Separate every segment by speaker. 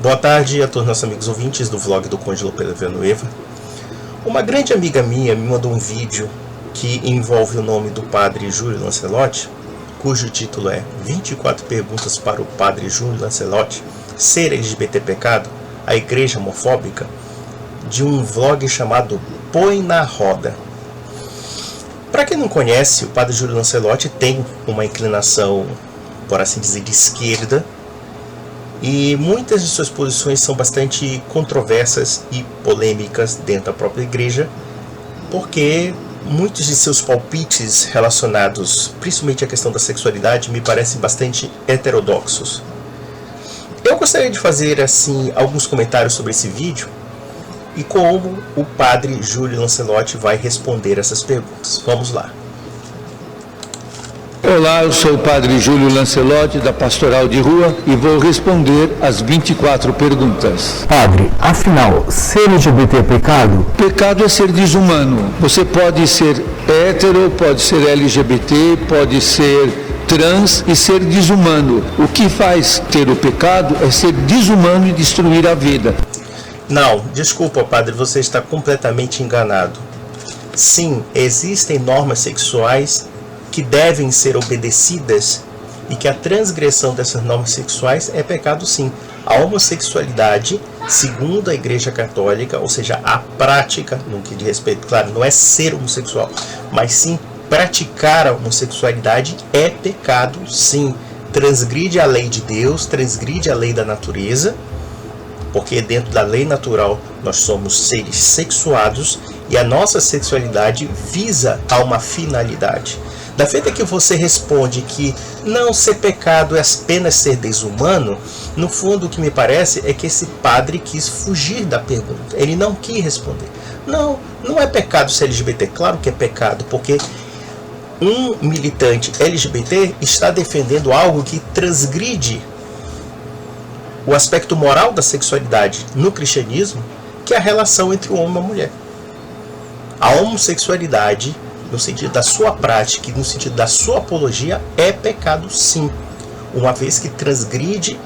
Speaker 1: Boa tarde a todos nossos amigos ouvintes do vlog do Conde Lope Villanueva. Uma grande amiga minha me mandou um vídeo que envolve o nome do padre Júlio Lancelotti, cujo título é 24 perguntas para o padre Júlio Lancelotti, ser LGBT pecado, a igreja homofóbica, de um vlog chamado Põe na Roda. Para quem não conhece, o padre Júlio Lancelotti tem uma inclinação, por assim dizer, de esquerda, e muitas de suas posições são bastante controversas e polêmicas dentro da própria igreja, porque muitos de seus palpites relacionados principalmente à questão da sexualidade me parecem bastante heterodoxos. Eu gostaria de fazer assim alguns comentários sobre esse vídeo e como o padre Júlio Lancelotti vai responder essas perguntas. Vamos lá.
Speaker 2: Olá, eu sou o padre Júlio Lancelotti, da Pastoral de Rua, e vou responder as 24 perguntas.
Speaker 3: Padre, afinal, ser LGBT é pecado?
Speaker 2: Pecado é ser desumano. Você pode ser hétero, pode ser LGBT, pode ser trans e ser desumano. O que faz ter o pecado é ser desumano e destruir a vida.
Speaker 1: Não, desculpa, padre, você está completamente enganado. Sim, existem normas sexuais que devem ser obedecidas e que a transgressão dessas normas sexuais é pecado sim. A homossexualidade, segundo a Igreja Católica, ou seja, a prática, no que diz respeito, claro, não é ser homossexual, mas sim praticar a homossexualidade é pecado sim. Transgride a lei de Deus, transgride a lei da natureza, porque dentro da lei natural nós somos seres sexuados e a nossa sexualidade visa a uma finalidade. Da feita que você responde que não ser pecado é apenas ser desumano, no fundo o que me parece é que esse padre quis fugir da pergunta. Ele não quis responder. Não é pecado ser LGBT. Claro que é pecado, porque um militante LGBT está defendendo algo que transgride o aspecto moral da sexualidade no cristianismo, que é a relação entre o homem e a mulher. A homossexualidade, no sentido da sua prática e no sentido da sua apologia, é pecado sim, uma vez que transgride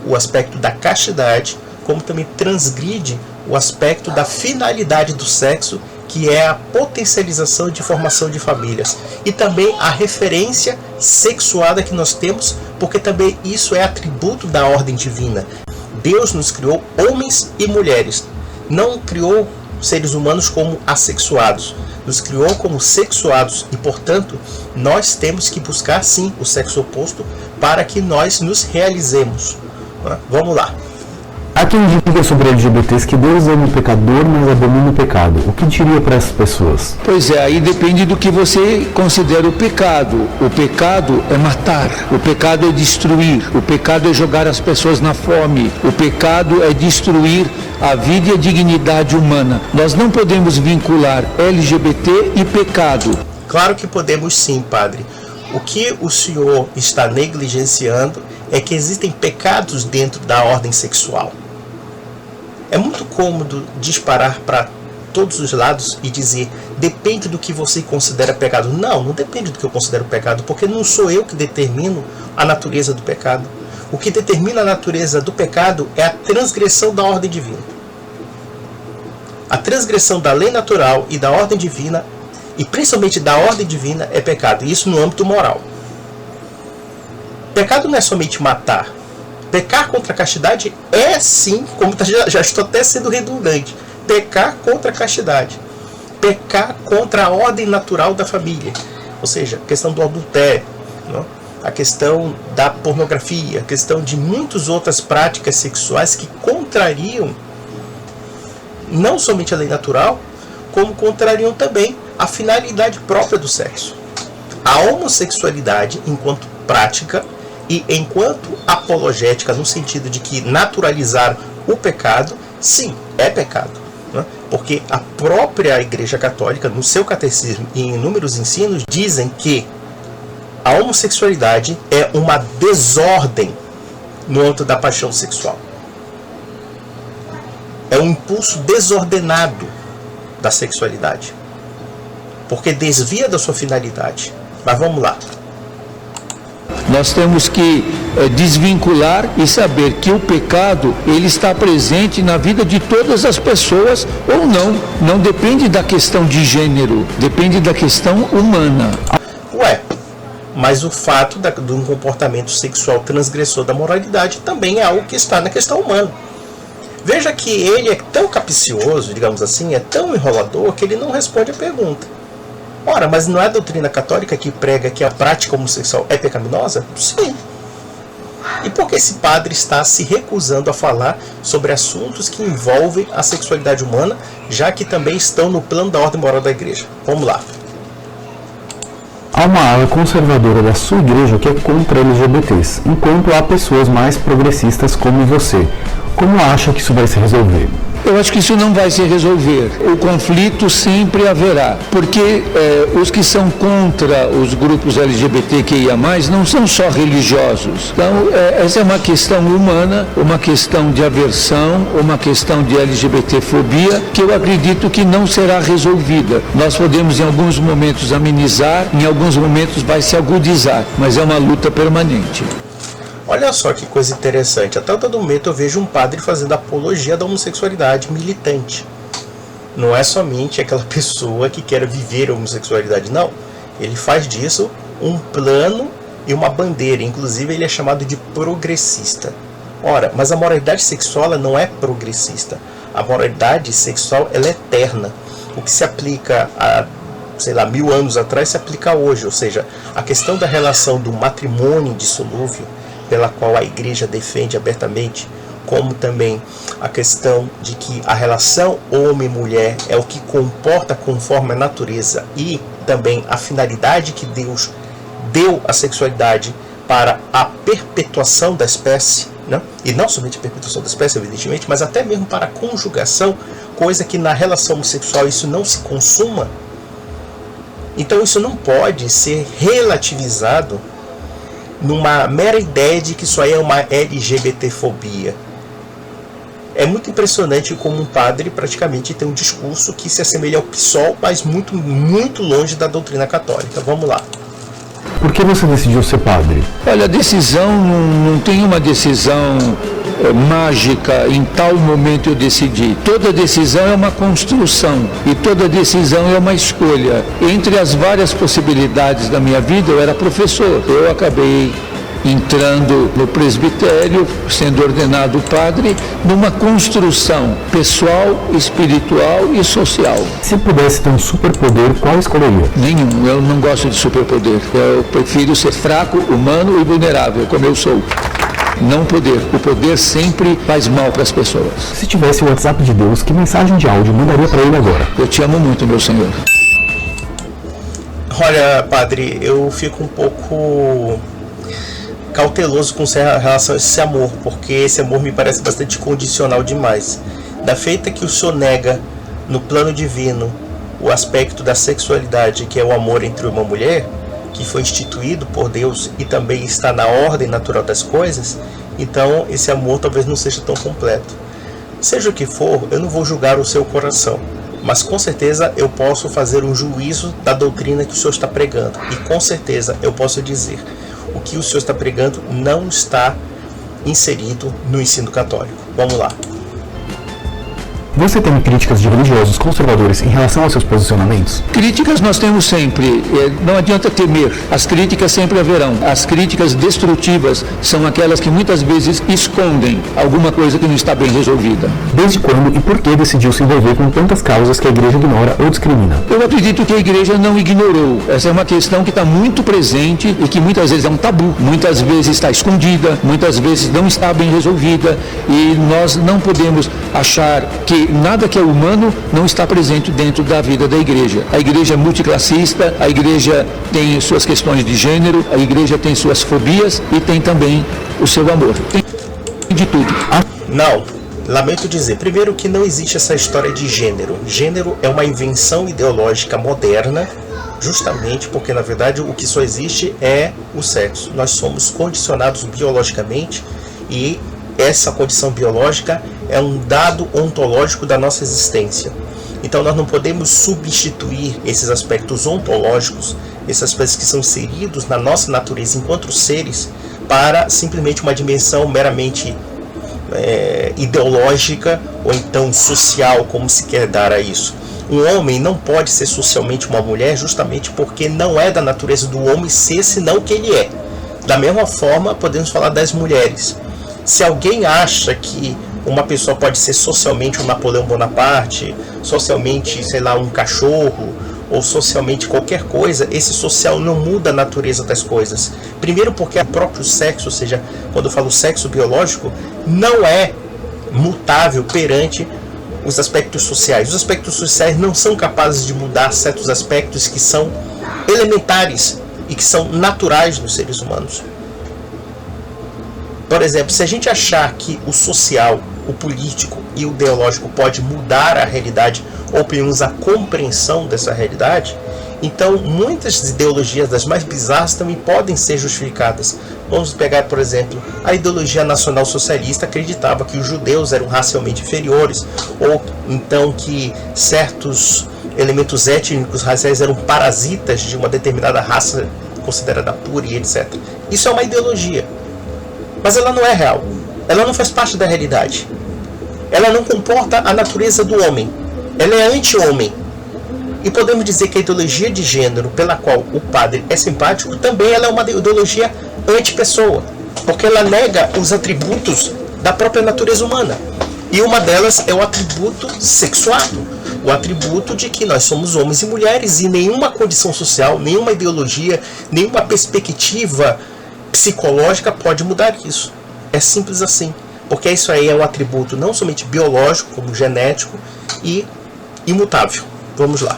Speaker 1: o aspecto da castidade, como também transgride o aspecto da finalidade do sexo, que é a potencialização de formação de famílias, e também a referência sexuada que nós temos, porque também isso é atributo da ordem divina. Deus nos criou homens e mulheres, não criou seres humanos como assexuados, nos criou como sexuados e, portanto, nós temos que buscar sim o sexo oposto para que nós nos realizemos. Vamos lá.
Speaker 3: Há quem diga sobre LGBTs que Deus ama o pecador, mas abomina o pecado. O que diria para essas pessoas?
Speaker 2: Pois é, aí depende do que você considera o pecado. O pecado é matar, o pecado é destruir, o pecado é jogar as pessoas na fome, o pecado é destruir a vida e a dignidade humana. Nós não podemos vincular LGBT e pecado.
Speaker 1: Claro que podemos sim, padre. O que o senhor está negligenciando é que existem pecados dentro da ordem sexual. É muito cômodo disparar para todos os lados e dizer, depende do que você considera pecado. Não depende do que eu considero pecado, porque não sou eu que determino a natureza do pecado. O que determina a natureza do pecado é a transgressão da ordem divina. A transgressão da lei natural e da ordem divina, e principalmente da ordem divina, é pecado. E isso no âmbito moral. Pecado não é somente matar. Pecar contra a castidade é sim, como já estou até sendo redundante, pecar contra a castidade. Pecar contra a ordem natural da família. Ou seja, a questão do adultério, não? A questão da pornografia, a questão de muitas outras práticas sexuais que contrariam não somente a lei natural, como contrariam também a finalidade própria do sexo. A homossexualidade, enquanto prática e enquanto apologética, no sentido de que naturalizar o pecado, sim, é pecado. Né? Porque a própria Igreja Católica, no seu catecismo e em inúmeros ensinos, dizem que a homossexualidade é uma desordem no âmbito da paixão sexual. É um impulso desordenado da sexualidade, porque desvia da sua finalidade. Mas vamos lá.
Speaker 2: Nós temos que desvincular e saber que o pecado, ele está presente na vida de todas as pessoas ou não. Não depende da questão de gênero, depende da questão humana.
Speaker 1: Ué, mas o fato de um comportamento sexual transgressor da moralidade também é algo que está na questão humana. Veja que ele é tão capcioso, digamos assim, é tão enrolador, que ele não responde a pergunta. Ora, mas não é a doutrina católica que prega que a prática homossexual é pecaminosa? Sim. E por que esse padre está se recusando a falar sobre assuntos que envolvem a sexualidade humana, já que também estão no plano da ordem moral da igreja? Vamos lá.
Speaker 3: Há uma ala conservadora da sua igreja que é contra LGBTs, enquanto há pessoas mais progressistas como você. Como acha que isso vai se resolver?
Speaker 2: Eu acho que isso não vai se resolver. O conflito sempre haverá, porque os que são contra os grupos LGBTQIA+, não são só religiosos. Então, essa é uma questão humana, uma questão de aversão, uma questão de LGBTfobia, que eu acredito que não será resolvida. Nós podemos, em alguns momentos, amenizar, em alguns momentos vai se agudizar, mas é uma luta permanente.
Speaker 1: Olha só que coisa interessante, até todo momento eu vejo um padre fazendo apologia da homossexualidade militante. Não é somente aquela pessoa que quer viver a homossexualidade, não. Ele faz disso um plano e uma bandeira, inclusive ele é chamado de progressista. Ora, mas a moralidade sexual ela não é progressista. A moralidade sexual ela é eterna. O que se aplica a, 1000 anos atrás se aplica hoje, ou seja, a questão da relação do matrimônio indissolúvel, pela qual a igreja defende abertamente, como também a questão de que a relação homem-mulher é o que comporta conforme a natureza e também a finalidade que Deus deu à sexualidade para a perpetuação da espécie, né? E não somente a perpetuação da espécie, evidentemente, mas até mesmo para a conjugação, coisa que na relação homossexual isso não se consuma. Então isso não pode ser relativizado numa mera ideia de que isso aí é uma LGBTfobia. É muito impressionante como um padre praticamente tem um discurso que se assemelha ao PSOL, mas muito, muito longe da doutrina católica. Vamos lá.
Speaker 3: Por que você decidiu ser padre?
Speaker 2: Olha, a decisão não tem uma decisão mágica, em tal momento eu decidi. Toda decisão é uma construção e toda decisão é uma escolha. Entre as várias possibilidades da minha vida, eu era professor. Eu acabei entrando no presbitério, sendo ordenado padre, numa construção pessoal, espiritual e social.
Speaker 3: Se pudesse ter um superpoder, qual escolheria?
Speaker 2: Nenhum, eu não gosto de superpoder. Eu prefiro ser fraco, humano e vulnerável, como eu sou. Não poder. O poder sempre faz mal para as pessoas.
Speaker 3: Se tivesse o WhatsApp de Deus, que mensagem de áudio mandaria para ele agora?
Speaker 2: Eu te amo muito, meu Senhor.
Speaker 1: Olha, padre, eu fico um pouco cauteloso com relação a esse amor, porque esse amor me parece bastante condicional demais. Da feita que o senhor nega no plano divino o aspecto da sexualidade, que é o amor entre uma mulher, que foi instituído por Deus e também está na ordem natural das coisas, então esse amor talvez não seja tão completo. Seja o que for, eu não vou julgar o seu coração, mas com certeza eu posso fazer um juízo da doutrina que o senhor está pregando, e com certeza eu posso dizer, o que o senhor está pregando não está inserido no ensino católico. Vamos lá.
Speaker 3: Você tem críticas de religiosos conservadores em relação aos seus posicionamentos?
Speaker 2: Críticas nós temos sempre, não adianta temer, as críticas sempre haverão. As críticas destrutivas são aquelas que muitas vezes escondem alguma coisa que não está bem resolvida.
Speaker 3: Desde quando e por que decidiu se envolver com tantas causas que a igreja ignora ou discrimina?
Speaker 2: Eu acredito que a igreja não ignorou. Essa é uma questão que está muito presente e que muitas vezes é um tabu, muitas vezes está escondida, muitas vezes não está bem resolvida e nós não podemos achar que nada que é humano não está presente dentro da vida da igreja. A igreja é multiclassista, a igreja tem suas questões de gênero, a igreja tem suas fobias e tem também o seu amor. Tem de tudo.
Speaker 1: Não, lamento dizer, primeiro que não existe essa história de gênero. Gênero é uma invenção ideológica moderna, justamente porque na verdade o que só existe é o sexo. Nós somos condicionados biologicamente e essa condição biológica é um dado ontológico da nossa existência. Então nós não podemos substituir esses aspectos ontológicos esses aspectos que são inseridos na nossa natureza enquanto seres, para simplesmente uma dimensão meramente ideológica ou então social, como se quer dar a isso. Um homem não pode ser socialmente uma mulher justamente porque não é da natureza do homem ser senão o que ele é. Da mesma forma, podemos falar das mulheres. Se alguém acha que uma pessoa pode ser socialmente um Napoleão Bonaparte, socialmente, sei lá, um cachorro, ou socialmente qualquer coisa, esse social não muda a natureza das coisas. Primeiro porque o próprio sexo, ou seja, quando eu falo sexo biológico, não é mutável perante os aspectos sociais. Os aspectos sociais não são capazes de mudar certos aspectos que são elementares e que são naturais nos seres humanos. Por exemplo, se a gente achar que o social, o político e o ideológico pode mudar a realidade, ou pelo menos a compreensão dessa realidade, então muitas ideologias das mais bizarras também podem ser justificadas. Vamos pegar, por exemplo, a ideologia nacional socialista acreditava que os judeus eram racialmente inferiores, ou então que certos elementos étnicos raciais eram parasitas de uma determinada raça considerada pura e etc. Isso é uma ideologia, mas ela não é real, ela não faz parte da realidade, ela não comporta a natureza do homem, ela é anti-homem. E podemos dizer que a ideologia de gênero pela qual o padre é simpático também ela é uma ideologia anti-pessoa, porque ela nega os atributos da própria natureza humana. E uma delas é o atributo sexuado, o atributo de que nós somos homens e mulheres, e nenhuma condição social, nenhuma ideologia, nenhuma perspectiva psicológica pode mudar isso. É simples assim, porque isso aí é um atributo não somente biológico, como genético e imutável. Vamos lá.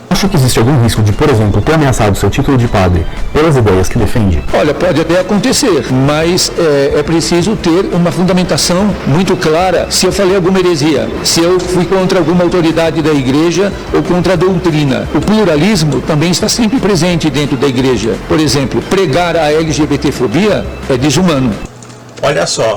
Speaker 3: Acha que existe algum risco de, por exemplo, ter ameaçado seu título de padre pelas ideias que defende?
Speaker 2: Olha, pode até acontecer, mas é preciso ter uma fundamentação muito clara. Se eu falei alguma heresia, se eu fui contra alguma autoridade da igreja ou contra a doutrina. O pluralismo também está sempre presente dentro da igreja. Por exemplo, pregar a LGBTfobia é desumano.
Speaker 1: Olha só,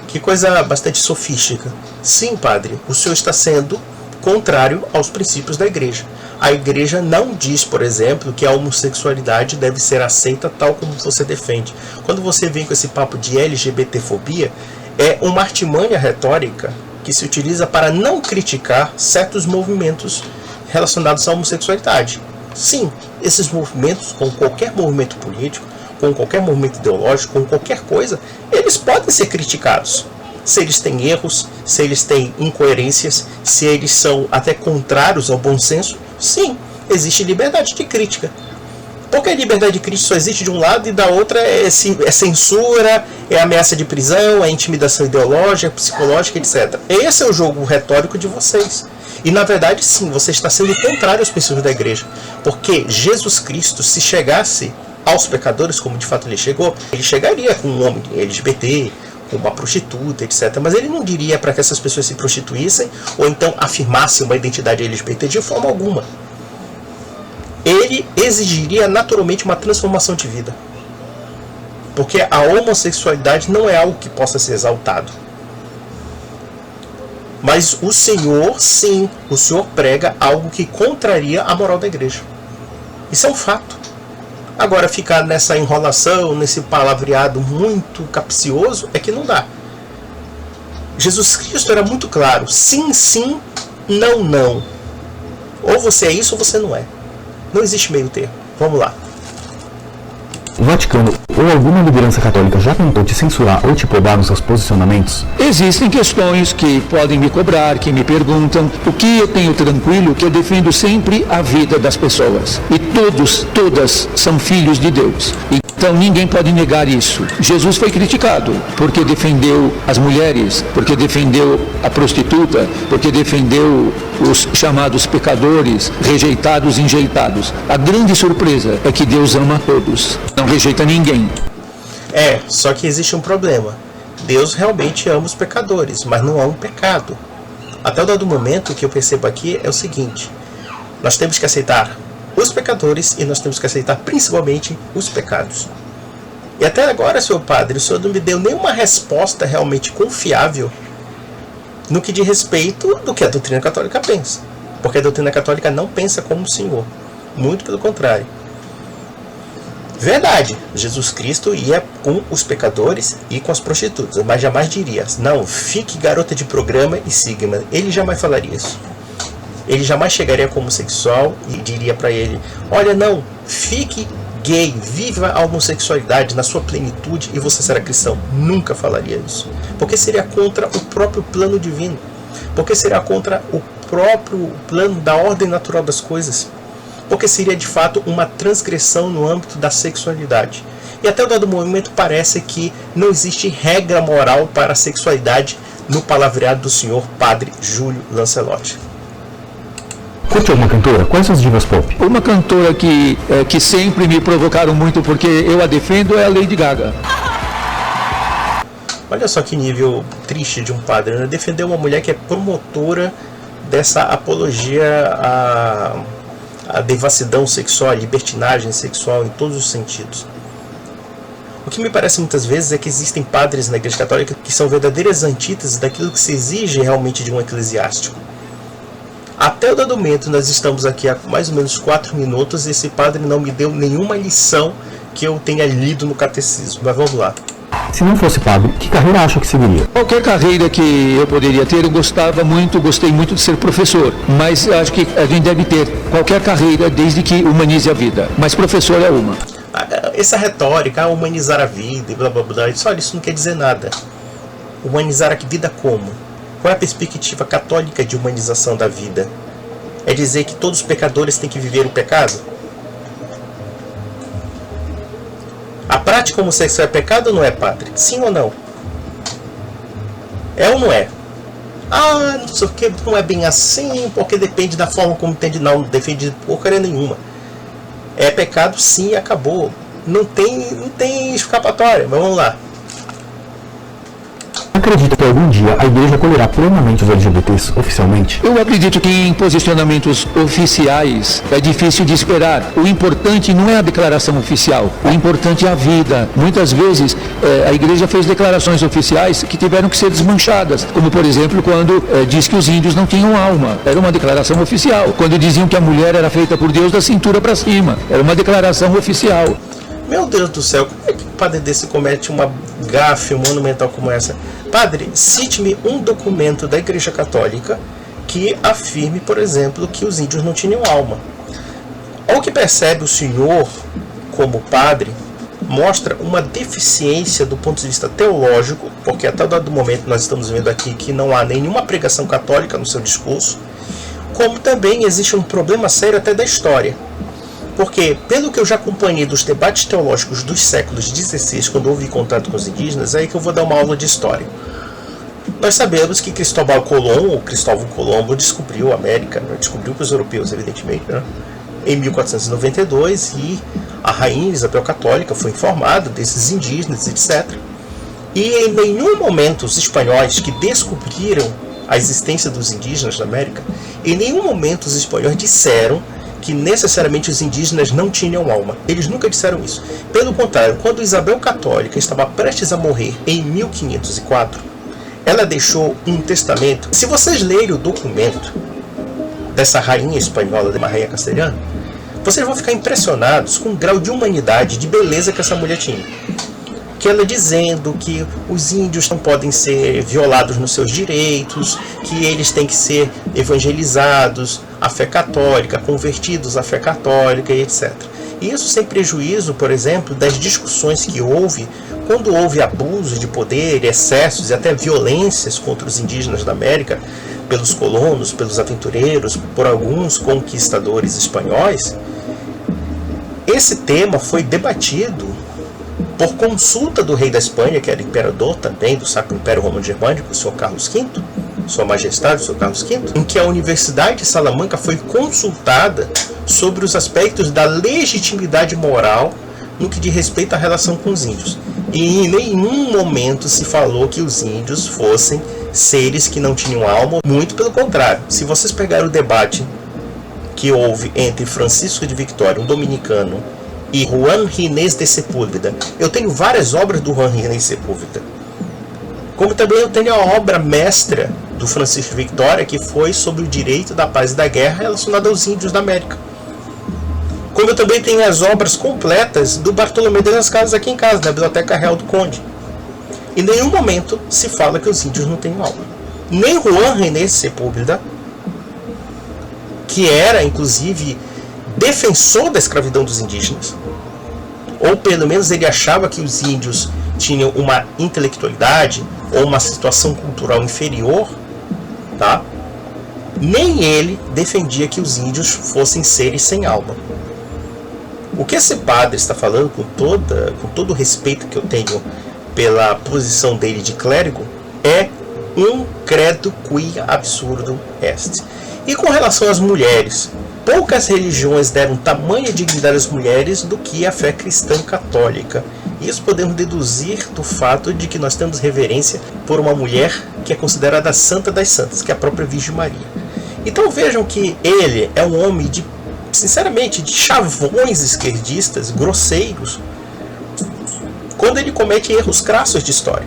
Speaker 1: que coisa bastante sofística. Sim, padre, o senhor está sendo contrário aos princípios da igreja. A igreja não diz, por exemplo, que a homossexualidade deve ser aceita tal como você defende. Quando você vem com esse papo de LGBTfobia, é uma artimanha retórica que se utiliza para não criticar certos movimentos relacionados à homossexualidade. Sim, esses movimentos, como qualquer movimento político, com qualquer movimento ideológico, com qualquer coisa, eles podem ser criticados. Se eles têm erros, se eles têm incoerências, se eles são até contrários ao bom senso, sim, existe liberdade de crítica. Porque a liberdade de crítica só existe de um lado e da outra é censura, é ameaça de prisão, é intimidação ideológica, psicológica, etc. Esse é o jogo retórico de vocês. E na verdade sim, você está sendo contrário aos princípios da igreja. Porque Jesus Cristo, se chegasse aos pecadores, como de fato ele chegou, ele chegaria com um homem LGBT, com uma prostituta, etc. Mas ele não diria para que essas pessoas se prostituíssem ou então afirmassem uma identidade LGBT de forma alguma. Ele exigiria naturalmente uma transformação de vida. Porque a homossexualidade não é algo que possa ser exaltado. Mas o Senhor, sim, o Senhor prega algo que contraria a moral da igreja. Isso é um fato. Agora, ficar nessa enrolação, nesse palavreado muito capcioso, é que não dá. Jesus Cristo era muito claro. Sim, sim, não, não. Ou você é isso ou você não é. Não existe meio termo. Vamos lá.
Speaker 3: O Vaticano ou alguma liderança católica já tentou te censurar ou te podar nos seus posicionamentos?
Speaker 2: Existem questões que podem me cobrar, que me perguntam. O que eu tenho tranquilo, que eu defendo sempre a vida das pessoas. E todas são filhos de Deus. Então ninguém pode negar isso. Jesus foi criticado porque defendeu as mulheres, porque defendeu a prostituta, porque defendeu os chamados pecadores, rejeitados e enjeitados. A grande surpresa é que Deus ama a todos, não rejeita ninguém.
Speaker 1: Só que existe um problema. Deus realmente ama os pecadores, mas não ama o pecado. Até o dado momento, o que eu percebo aqui é o seguinte: nós temos que aceitar os pecadores e nós temos que aceitar principalmente os pecados. E até agora, senhor padre, o senhor não me deu nenhuma resposta realmente confiável no que diz respeito do que a doutrina católica pensa. Porque a doutrina católica não pensa como o senhor. Muito pelo contrário. Verdade, Jesus Cristo ia com os pecadores e com as prostitutas, mas jamais diria, não, fique garota de programa e siga-me. Ele jamais falaria isso. Ele jamais chegaria como homossexual e diria para ele, olha, não, fique gay, viva a homossexualidade na sua plenitude e você será cristão. Nunca falaria isso. Porque seria contra o próprio plano divino. Porque seria contra o próprio plano da ordem natural das coisas. Porque seria de fato uma transgressão no âmbito da sexualidade. E até o dado momento parece que não existe regra moral para a sexualidade no palavreado do senhor Padre Júlio Lancelotti.
Speaker 3: Curte alguma cantora? Quais são as divas pop?
Speaker 2: Uma cantora que sempre me provocaram muito porque eu a defendo é a Lady Gaga.
Speaker 1: Olha só que nível triste de um padre, né? Defender uma mulher que é promotora dessa apologia à devassidão sexual, à libertinagem sexual em todos os sentidos. O que me parece muitas vezes é que existem padres na Igreja Católica que são verdadeiras antíteses daquilo que se exige realmente de um eclesiástico. Até o dado momento, nós estamos aqui há mais ou menos 4 minutos e esse padre não me deu nenhuma lição que eu tenha lido no catecismo. Mas vamos lá.
Speaker 3: Se não fosse padre, que carreira acha que seguiria?
Speaker 2: Qualquer carreira que eu poderia ter, eu gostei muito de ser professor. Mas acho que a gente deve ter qualquer carreira desde que humanize a vida. Mas professor é uma.
Speaker 1: Essa retórica, humanizar a vida e blá blá blá, isso não quer dizer nada. Humanizar a vida como? Qual é a perspectiva católica de humanização da vida? É dizer que todos os pecadores têm que viver o pecado? A prática homossexual é pecado ou não é, padre? Sim ou não? É ou não é? Ah, não sei o que, não é bem assim, porque depende da forma como entende. Não defende porcaria nenhuma. É pecado sim e acabou. Não tem escapatória, mas vamos lá.
Speaker 3: Acredita que algum dia a igreja acolherá plenamente os LGBTs oficialmente?
Speaker 2: Eu acredito que em posicionamentos oficiais é difícil de esperar. O importante não é a declaração oficial, o importante é a vida. Muitas vezes a igreja fez declarações oficiais que tiveram que ser desmanchadas, como por exemplo quando diz que os índios não tinham alma. Era uma declaração oficial. Quando diziam que a mulher era feita por Deus da cintura para cima. Era uma declaração oficial.
Speaker 1: Meu Deus do céu, como é que um padre desse comete uma gafe monumental como essa? Padre, cite-me um documento da Igreja Católica que afirme, por exemplo, que os índios não tinham alma. Ao que percebe o senhor, como padre, mostra uma deficiência do ponto de vista teológico, porque até o dado momento nós estamos vendo aqui que não há nenhuma pregação católica no seu discurso, como também existe um problema sério até da história. Porque, pelo que eu já acompanhei dos debates teológicos dos séculos XVI, quando houve contato com os indígenas, é aí que eu vou dar uma aula de história. Nós sabemos que Cristóvão Colombo descobriu a América, né? Descobriu com os europeus, evidentemente, né? Em 1492, e a rainha Isabel Católica foi informada desses indígenas, etc. E em nenhum momento os espanhóis que descobriram a existência dos indígenas na América, em nenhum momento os espanhóis disseram que necessariamente os indígenas não tinham alma. Eles nunca disseram isso. Pelo contrário, quando Isabel Católica estava prestes a morrer em 1504, ela deixou um testamento. Se vocês lerem o documento dessa rainha espanhola, de uma rainha castelhana, vocês vão ficar impressionados com o grau de humanidade, de beleza que essa mulher tinha. Que ela dizendo que os índios não podem ser violados nos seus direitos, que eles têm que ser evangelizados à fé católica, convertidos à fé católica e etc. E isso sem prejuízo, por exemplo, das discussões que houve quando houve abuso de poder, excessos e até violências contra os indígenas da América, pelos colonos, pelos aventureiros, por alguns conquistadores espanhóis. Esse tema foi debatido por consulta do rei da Espanha, que era imperador também do Sacro Império Romano Germânico, o Sr. Carlos V, Sua Majestade, o Sr. Carlos V, em que a Universidade de Salamanca foi consultada sobre os aspectos da legitimidade moral no que diz respeito à relação com os índios. E em nenhum momento se falou que os índios fossem seres que não tinham alma, muito pelo contrário. Se vocês pegarem o debate que houve entre Francisco de Victória, um dominicano, e Juan Ginés de Sepúlveda. Eu tenho várias obras do Juan Ginés de Sepúlveda. Como também eu tenho a obra mestra do Francisco de Victória, que foi sobre o direito da paz e da guerra relacionado aos índios da América. Como eu também tenho as obras completas do Bartolomé de las Casas aqui em casa, na Biblioteca Real do Conde. Em nenhum momento se fala que os índios não têm alma. Nem Juan René Sepúlveda, que era inclusive defensor da escravidão dos indígenas, ou pelo menos ele achava que os índios tinham uma intelectualidade ou uma situação cultural inferior, tá? Nem ele defendia que os índios fossem seres sem alma. O que esse padre está falando, com todo o respeito que eu tenho pela posição dele de clérigo, é um credo qui absurdum est. E com relação às mulheres, poucas religiões deram tamanha dignidade às mulheres do que a fé cristã católica. Isso podemos deduzir do fato de que nós temos reverência por uma mulher que é considerada a santa das santas, que é a própria Virgem Maria. Então vejam que ele é um homem de, sinceramente, de chavões esquerdistas, grosseiros, quando ele comete erros crassos de história.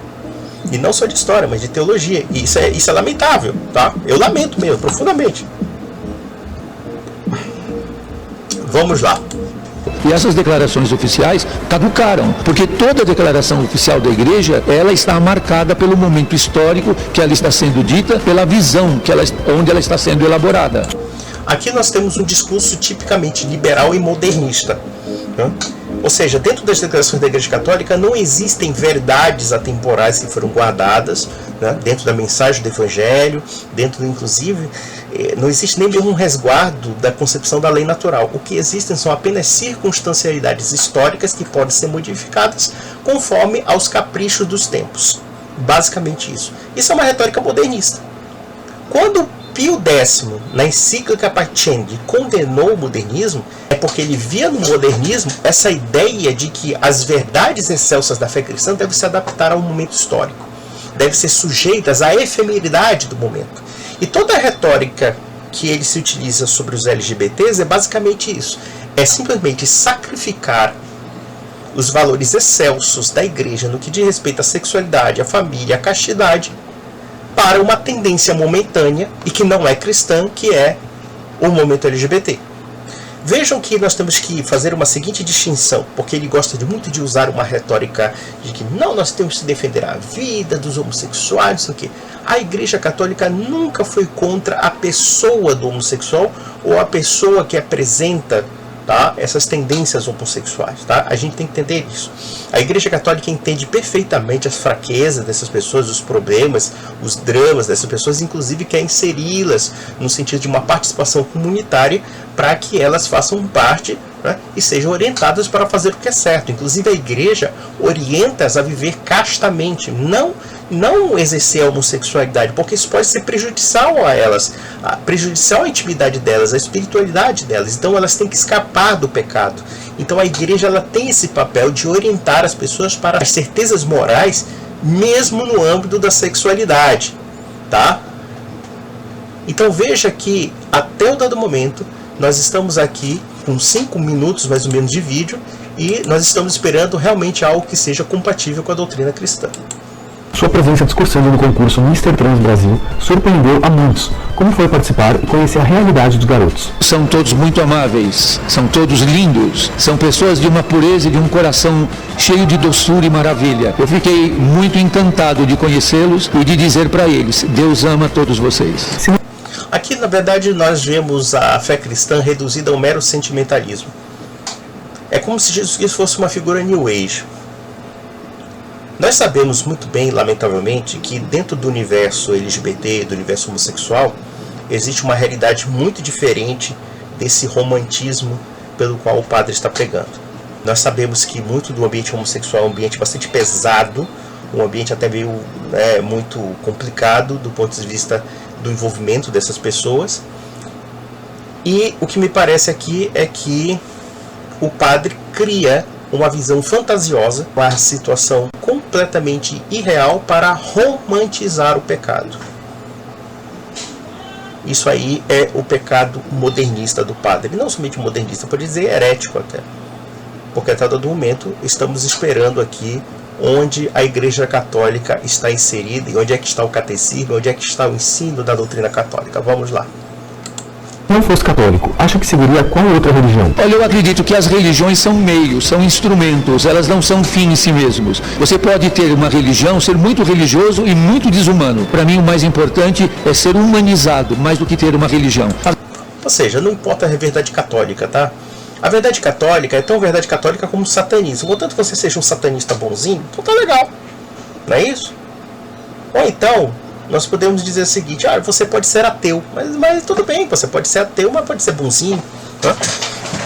Speaker 1: E não só de história, mas de teologia. E isso é lamentável, tá? Eu lamento mesmo, profundamente. Vamos lá.
Speaker 2: E essas declarações oficiais caducaram, porque toda declaração oficial da igreja, ela está marcada pelo momento histórico que ela está sendo dita, pela visão onde ela está sendo elaborada.
Speaker 1: Aqui nós temos um discurso tipicamente liberal e modernista, né? Ou seja, dentro das declarações da Igreja Católica não existem verdades atemporais que foram guardadas, né, dentro da mensagem do Evangelho, dentro, inclusive, não existe nem mesmo um resguardo da concepção da lei natural. O que existem são apenas circunstancialidades históricas que podem ser modificadas conforme aos caprichos dos tempos. Basicamente isso. Isso é uma retórica modernista. Quando Pio X, na encíclica Paciendi, condenou o modernismo, é porque ele via no modernismo essa ideia de que as verdades excelsas da fé cristã devem se adaptar ao momento histórico, devem ser sujeitas à efemeridade do momento. E toda a retórica que ele se utiliza sobre os LGBTs é basicamente isso. É simplesmente sacrificar os valores excelsos da igreja no que diz respeito à sexualidade, à família, à castidade, para uma tendência momentânea e que não é cristã, que é o momento LGBT. Vejam que nós temos que fazer uma seguinte distinção, porque ele gosta muito de usar uma retórica de que não, nós temos que defender a vida dos homossexuais, não sei o quê. A Igreja Católica nunca foi contra a pessoa do homossexual ou a pessoa que apresenta, tá, essas tendências homossexuais, tá? A gente tem que entender isso. A Igreja Católica entende perfeitamente as fraquezas dessas pessoas, os problemas, os dramas dessas pessoas, inclusive quer inseri-las no sentido de uma participação comunitária para que elas façam parte, né, e sejam orientadas para fazer o que é certo. Inclusive a Igreja orienta-as a viver castamente, não exercer a homossexualidade, porque isso pode ser prejudicial a elas, prejudicial à intimidade delas, à espiritualidade delas. Então elas têm que escapar do pecado. Então a igreja ela tem esse papel de orientar as pessoas para as certezas morais, mesmo no âmbito da sexualidade, tá? Então veja que até o dado momento nós estamos aqui com 5 minutos mais ou menos de vídeo e nós estamos esperando realmente algo que seja compatível com a doutrina cristã.
Speaker 3: Sua presença discursando no concurso Mr. Trans Brasil surpreendeu a muitos. Como foi participar e conhecer a realidade dos garotos?
Speaker 2: São todos muito amáveis, são todos lindos, são pessoas de uma pureza e de um coração cheio de doçura e maravilha. Eu fiquei muito encantado de conhecê-los e de dizer para eles, Deus ama todos vocês.
Speaker 1: Aqui, na verdade, nós vemos a fé cristã reduzida ao mero sentimentalismo. É como se Jesus Cristo fosse uma figura New Age. Nós sabemos muito bem, lamentavelmente, que dentro do universo LGBT, do universo homossexual, existe uma realidade muito diferente desse romantismo pelo qual o padre está pregando. Nós sabemos que muito do ambiente homossexual é um ambiente bastante pesado, um ambiente até meio muito complicado do ponto de vista do envolvimento dessas pessoas. E o que me parece aqui é que o padre cria uma visão fantasiosa, uma situação completamente irreal para romantizar o pecado. Isso aí é o pecado modernista do padre. Não somente modernista, pode dizer herético até. Porque até todo momento estamos esperando aqui onde a Igreja Católica está inserida e onde é que está o catecismo, onde é que está o ensino da doutrina católica. Vamos lá.
Speaker 3: não fosse católico, acha que seguiria qual outra religião?
Speaker 2: Olha, eu acredito que as religiões são meios, são instrumentos, elas não são fim em si mesmos. Você pode ter uma religião, ser muito religioso e muito desumano. Para mim, o mais importante é ser humanizado, mais do que ter uma religião.
Speaker 1: Ou seja, não importa a verdade católica, tá? A verdade católica é tão verdade católica como o satanismo. Contanto que você seja um satanista bonzinho, então tá legal. Não é isso? Ou então, nós podemos dizer o seguinte: você pode ser ateu, mas tudo bem, você pode ser ateu, mas pode ser bonzinho. Tá?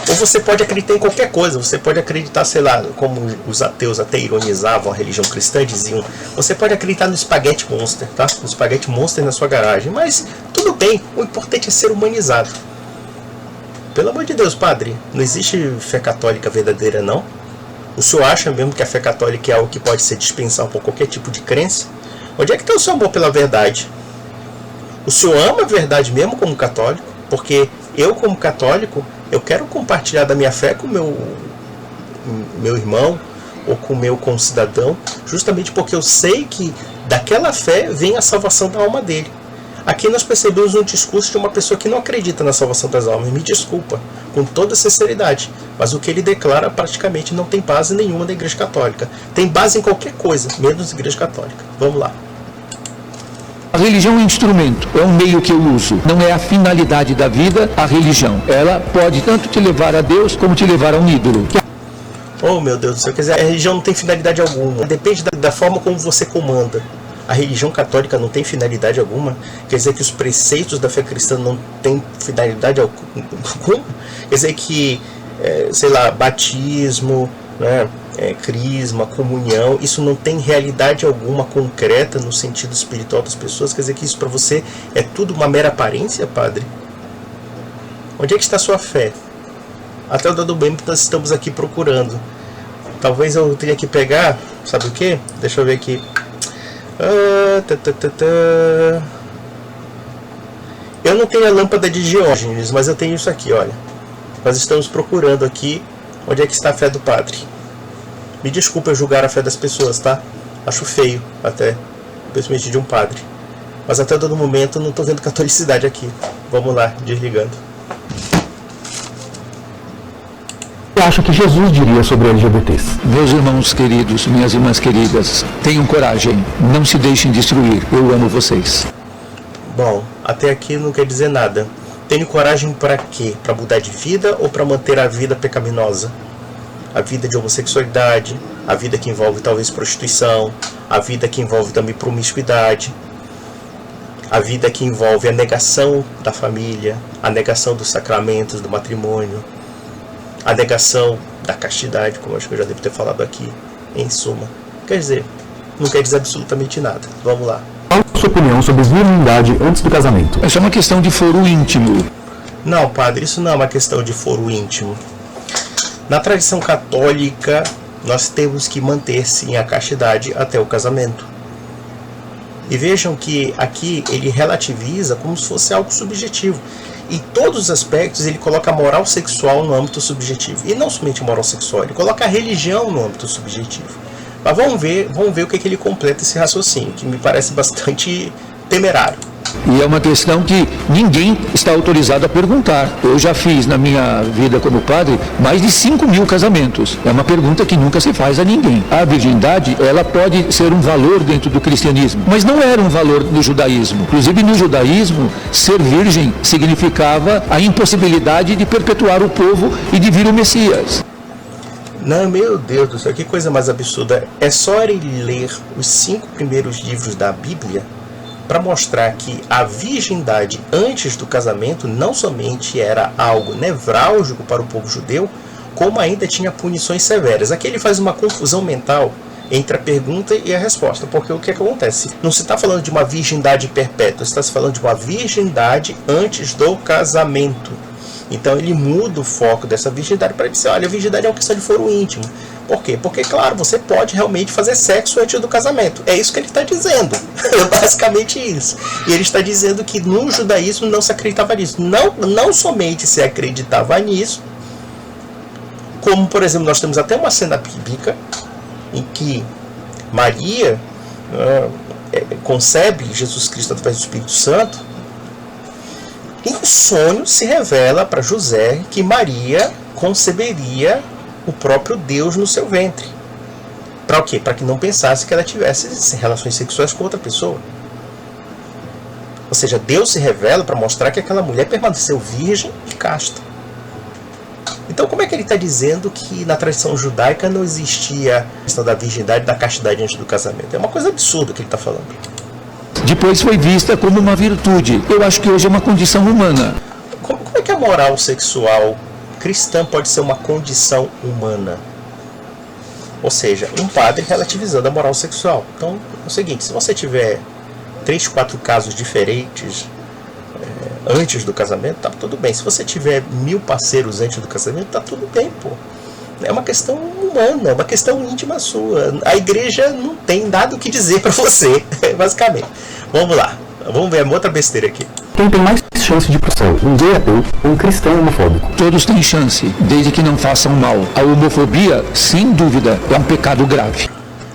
Speaker 1: Ou você pode acreditar em qualquer coisa, você pode acreditar, sei lá, como os ateus até ironizavam a religião cristã, diziam, você pode acreditar no Spaghetti Monster, tá? No Spaghetti Monster na sua garagem, mas tudo bem, o importante é ser humanizado. Pelo amor de Deus, padre, não existe fé católica verdadeira, não? O senhor acha mesmo que a fé católica é algo que pode ser dispensável por qualquer tipo de crença? Onde é que está o seu amor pela verdade? O senhor ama a verdade mesmo como católico? Porque eu, como católico, eu quero compartilhar da minha fé com meu irmão ou com o meu concidadão, justamente porque eu sei que daquela fé vem a salvação da alma dele. Aqui nós percebemos um discurso de uma pessoa que não acredita na salvação das almas. Me desculpa, com toda sinceridade, mas o que ele declara praticamente não tem base nenhuma da Igreja Católica. Tem base em qualquer coisa, menos na Igreja Católica. Vamos lá.
Speaker 2: A religião é um instrumento, é um meio que eu uso. Não é a finalidade da vida, a religião. Ela pode tanto te levar a Deus, como te levar a um ídolo.
Speaker 1: Oh, meu Deus do céu, quer dizer, a religião não tem finalidade alguma. Depende da forma como você comanda. A religião católica não tem finalidade alguma? Quer dizer que os preceitos da fé cristã não têm finalidade alguma? Quer dizer que, sei lá, batismo, né, crisma, comunhão, isso não tem realidade alguma concreta no sentido espiritual das pessoas? Quer dizer que isso para você é tudo uma mera aparência, padre? Onde é que está a sua fé? Até o dado bem que nós estamos aqui procurando. Talvez eu tenha que pegar, sabe o que? Deixa eu ver aqui. Eu não tenho a lâmpada de Diógenes, mas eu tenho isso aqui, olha. Nós estamos procurando aqui onde é que está a fé do padre. Me desculpa eu julgar a fé das pessoas, tá? Acho feio, até, principalmente de um padre. Mas até todo momento eu não estou vendo catolicidade aqui. Vamos lá, desligando.
Speaker 3: O que acha que Jesus diria sobre LGBTs?
Speaker 2: Meus irmãos queridos, minhas irmãs queridas, tenham coragem, não se deixem destruir, eu amo vocês.
Speaker 1: Bom, até aqui não quer dizer nada. Tenho coragem para quê? Para mudar de vida ou para manter a vida pecaminosa? A vida de homossexualidade, a vida que envolve talvez prostituição, a vida que envolve também promiscuidade, a vida que envolve a negação da família, a negação dos sacramentos do matrimônio, a negação da castidade, como acho que eu já devo ter falado aqui, em suma. Quer dizer, não quer dizer absolutamente nada. Vamos lá.
Speaker 3: Qual a sua opinião sobre virgindade antes do casamento?
Speaker 2: Essa é uma questão de foro íntimo.
Speaker 1: Não, padre, isso não é uma questão de foro íntimo. Na tradição católica, nós temos que manter sim a castidade até o casamento. E vejam que aqui ele relativiza como se fosse algo subjetivo. Em todos os aspectos ele coloca a moral sexual no âmbito subjetivo. E não somente a moral sexual, ele coloca a religião no âmbito subjetivo. Mas vamos ver o que ele completa esse raciocínio, que me parece bastante temerário.
Speaker 2: E é uma questão que ninguém está autorizado a perguntar. Eu já fiz na minha vida como padre mais de 5.000 casamentos. É uma pergunta que nunca se faz a ninguém. A virgindade, ela pode ser um valor dentro do cristianismo, mas não era um valor do judaísmo. Inclusive no judaísmo, ser virgem significava a impossibilidade de perpetuar o povo e de vir o Messias.
Speaker 1: Não, meu Deus do céu, que coisa mais absurda. É só ele ler os 5 primeiros livros da Bíblia para mostrar que a virgindade antes do casamento não somente era algo nevrálgico para o povo judeu, como ainda tinha punições severas. Aqui ele faz uma confusão mental entre a pergunta e a resposta, porque o que acontece? Não se está falando de uma virgindade perpétua, está se falando de uma virgindade antes do casamento. Então ele muda o foco dessa virgindade para dizer, olha, a virgindade é uma questão de foro íntimo. Por quê? Porque, claro, você pode realmente fazer sexo antes do casamento. É isso que ele está dizendo. É basicamente isso. E ele está dizendo que no judaísmo não se acreditava nisso. Não somente se acreditava nisso, como, por exemplo, nós temos até uma cena bíblica em que Maria concebe Jesus Cristo através do Espírito Santo, Em um sonho se revela para José que Maria conceberia o próprio Deus no seu ventre. Para o quê? Para que não pensasse que ela tivesse relações sexuais com outra pessoa. Ou seja, Deus se revela para mostrar que aquela mulher permaneceu virgem e casta. Então como é que ele está dizendo que na tradição judaica não existia a questão da virgindade e da castidade antes do casamento? É uma coisa absurda que ele está falando.
Speaker 2: Depois foi vista como uma virtude. Eu acho que hoje é uma condição humana.
Speaker 1: Como é que a moral sexual cristã pode ser uma condição humana? Ou seja, um padre relativizando a moral sexual. Então é o seguinte, se você tiver 3, 4 casos diferentes antes do casamento, tá tudo bem. Se você tiver 1000 parceiros antes do casamento, tá tudo bem, pô. É uma questão humana, é uma questão íntima sua. A igreja não tem nada o que dizer para você, basicamente. Vamos lá, vamos ver uma outra besteira aqui.
Speaker 3: Quem tem mais chance de ir pro céu, um gay ateu ou um cristão homofóbico?
Speaker 2: Todos têm chance, desde que não façam mal. A homofobia, sem dúvida, é um pecado grave.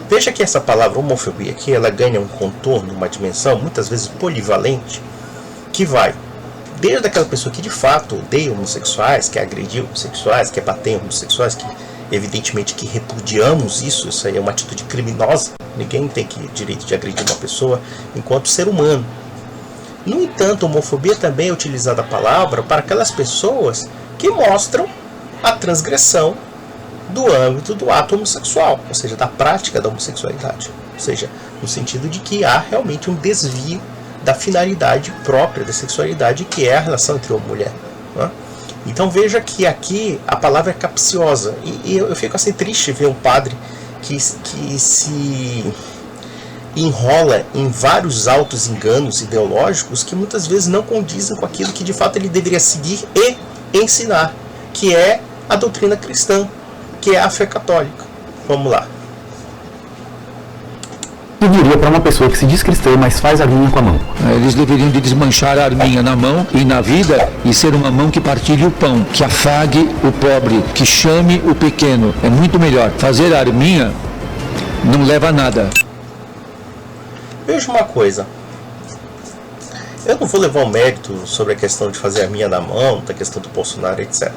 Speaker 1: Veja que essa palavra homofobia aqui, ela ganha um contorno, uma dimensão, muitas vezes polivalente, que vai desde aquela pessoa que de fato odeia homossexuais, que agrediu homossexuais, que bater em homossexuais, que evidentemente que repudiamos isso aí é uma atitude criminosa, ninguém tem direito de agredir uma pessoa enquanto ser humano. No entanto, homofobia também é utilizada a palavra para aquelas pessoas que mostram a transgressão do âmbito do ato homossexual, ou seja, da prática da homossexualidade, ou seja, no sentido de que há realmente um desvio da finalidade própria da sexualidade, que é a relação entre homem e mulher, né? Então veja que aqui a palavra é capciosa, e eu fico assim triste ver um padre que se enrola em vários altos enganos ideológicos que muitas vezes não condizem com aquilo que de fato ele deveria seguir e ensinar, que é a doutrina cristã, que é a fé católica. Vamos lá.
Speaker 3: Eu diria para uma pessoa que se diz cristã, mas faz arminha com a mão?
Speaker 2: Eles deveriam de desmanchar a arminha na mão e na vida e ser uma mão que partilhe o pão, que afague o pobre, que chame o pequeno. É muito melhor. Fazer arminha não leva a nada.
Speaker 1: Veja uma coisa. Eu não vou levar um mérito sobre a questão de fazer arminha na mão, da questão do Bolsonaro, etc.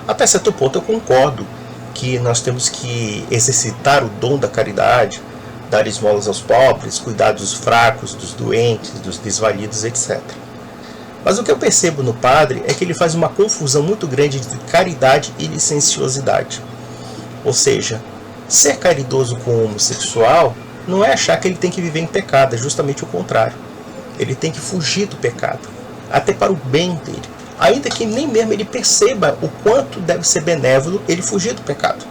Speaker 1: Até certo ponto eu concordo que nós temos que exercitar o dom da caridade, dar esmolas aos pobres, cuidar dos fracos, dos doentes, dos desvalidos, etc. Mas o que eu percebo no padre é que ele faz uma confusão muito grande entre caridade e licenciosidade. Ou seja, ser caridoso com o homossexual não é achar que ele tem que viver em pecado, é justamente o contrário. Ele tem que fugir do pecado, até para o bem dele. Ainda que nem mesmo ele perceba o quanto deve ser benévolo ele fugir do pecado.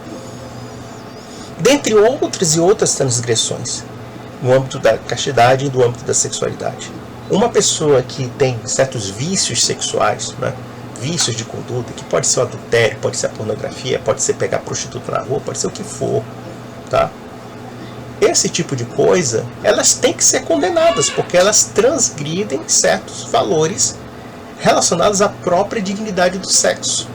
Speaker 1: Dentre outras e outras transgressões, no âmbito da castidade e no âmbito da sexualidade. Uma pessoa que tem certos vícios sexuais, né, vícios de conduta, que pode ser o adultério, pode ser a pornografia, pode ser pegar prostituta na rua, pode ser o que for, tá? Esse tipo de coisa, elas têm que ser condenadas, porque elas transgridem certos valores relacionados à própria dignidade do sexo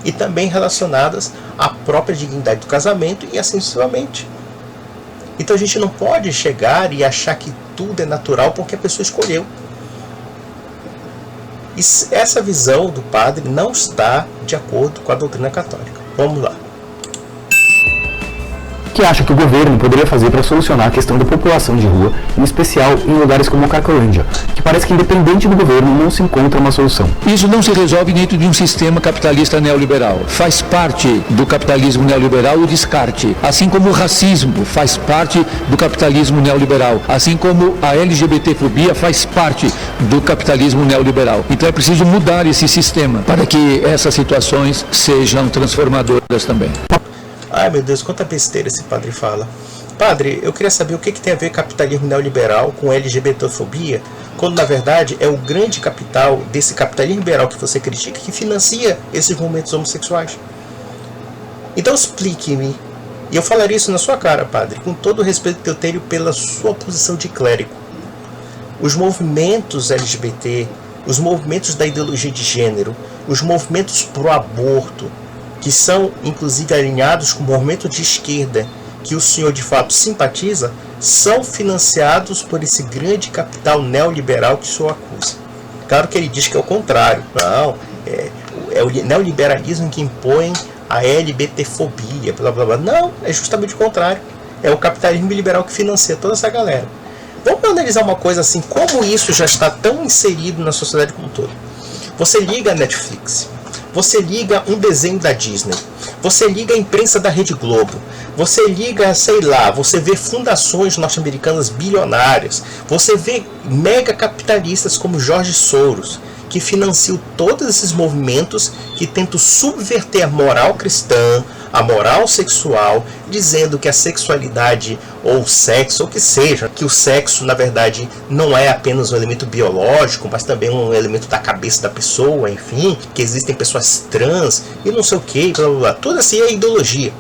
Speaker 1: e também relacionadas à própria dignidade do casamento e assim sucessivamente. Então a gente não pode chegar e achar que tudo é natural porque a pessoa escolheu. E essa visão do padre não está de acordo com a doutrina católica. Vamos lá.
Speaker 3: O que acha que o governo poderia fazer para solucionar a questão da população de rua, em especial em lugares como Cracolândia, que parece que independente do governo não se encontra uma solução?
Speaker 2: Isso não se resolve dentro de um sistema capitalista neoliberal. Faz parte do capitalismo neoliberal o descarte, assim como o racismo faz parte do capitalismo neoliberal, assim como a LGBTfobia faz parte do capitalismo neoliberal. Então é preciso mudar esse sistema para que essas situações sejam transformadoras também.
Speaker 1: Ai meu Deus, quanta besteira esse padre fala. Padre, eu queria saber o que tem a ver capitalismo neoliberal com LGBTfobia, quando na verdade é o grande capital desse capitalismo liberal que você critica que financia esses movimentos homossexuais. Então explique-me, e eu falaria isso na sua cara, padre, com todo o respeito que eu tenho pela sua posição de clérigo. Os movimentos LGBT, os movimentos da ideologia de gênero, os movimentos pró-aborto, que são inclusive alinhados com o movimento de esquerda que o senhor de fato simpatiza, são financiados por esse grande capital neoliberal que o senhor acusa. Claro que ele diz que é o contrário. Não, é o neoliberalismo que impõe a LGBTfobia, blá blá blá. Não, é justamente o contrário. É o capitalismo liberal que financia toda essa galera. Vamos analisar uma coisa assim, como isso já está tão inserido na sociedade como um todo. Você liga a Netflix, você liga um desenho da Disney, você liga a imprensa da Rede Globo, você liga, sei lá, você vê fundações norte-americanas bilionárias, você vê mega capitalistas como George Soros, que financiam todos esses movimentos que tentam subverter a moral cristã, a moral sexual, dizendo que a sexualidade ou o sexo, ou que seja, que o sexo na verdade não é apenas um elemento biológico, mas também um elemento da cabeça da pessoa, enfim, que existem pessoas trans e não sei o que, blá blá blá. Tudo assim é ideologia.